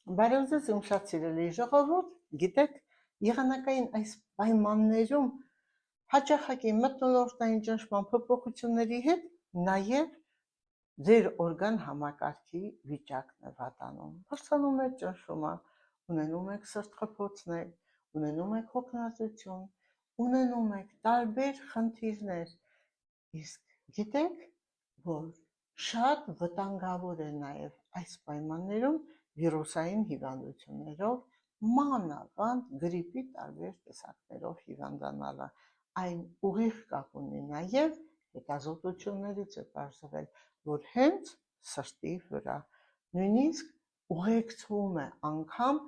Բարև ձեզ, իմ շատ սիրելի ժողովուրդ, գիտեք, եղանակային այս պայմաններում հաճախակի մթնոլորտային ճնշման փոփոխությունների հետ նաև ձեր օրգան համակարգի վիճակն է վատանում։ Բարձրանում է ճնշումը, ունենում եք սրտխփոցներ, ունենում եք հոգնածություն, ունենում եք տարբեր խնդիրներ։ Իսկ գիտեք, որ շատ վտանգավոր է նաև այս պայմաններում վիրուսային հիվանդություններով, մանավանդ գրիպի տարբեր տեսակներով հիվանդանալը։ Այն ուղիղ կապ ունի նաև հետազոտություններից է պարզվել, որ հենց սրտի վրա նույնիսկ ուղեկցվում է անգամ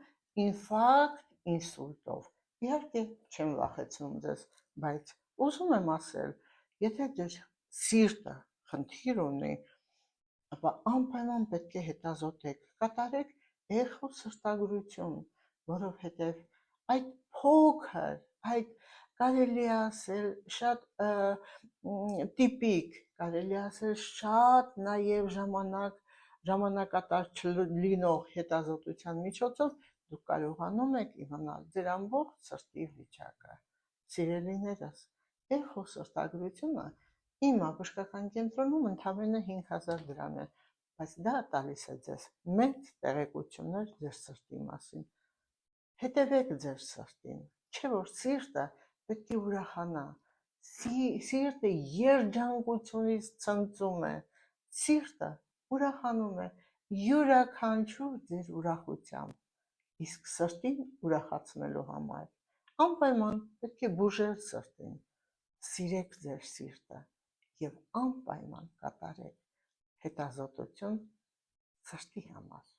ինֆարկտ ինսուլտով։ Իհարկե չեմ վախեցնում ձեզ, բայց ուզում եմ ասել, եթե ձեր սիրտը խնդիր ունի, ապա անպայման պետք է հետազոտեք, կատարեք էխոսրտագրություն, որովհետև այդ փոքր, այդ կարելի է ասել շատ տիպիկ, կարելի է ասել շատ նաև ժամանակատար չլինող հետազոտության միջոցով դուք կարողանում եք իմանալ ձեր ամբողջ սրտի վիճակը։ Սիրելիներս, էխոսրտագրությունը իմ բժշկական կենտրոնում ընդամենը 5000 դրամ է, բայց դա տալիս է ձեզ մեծ տեղեկություններ ձեր սրտի մասին։ Հետևեք ձեր սրտին, չէ՞ որ սիրտը պետք է ուրախանա, սիրտը երջանկությունից ցնծում է, սիրտը ուրախանում է յուրաքանչյուր ձեր ուրախությամբ, իսկ սրտին ուրախացնելու համար անպայման պետք է բուժել սրտին, սիրեք ձեր սիրտը և անպայման կատարեք հետազոտություն սրտի համար։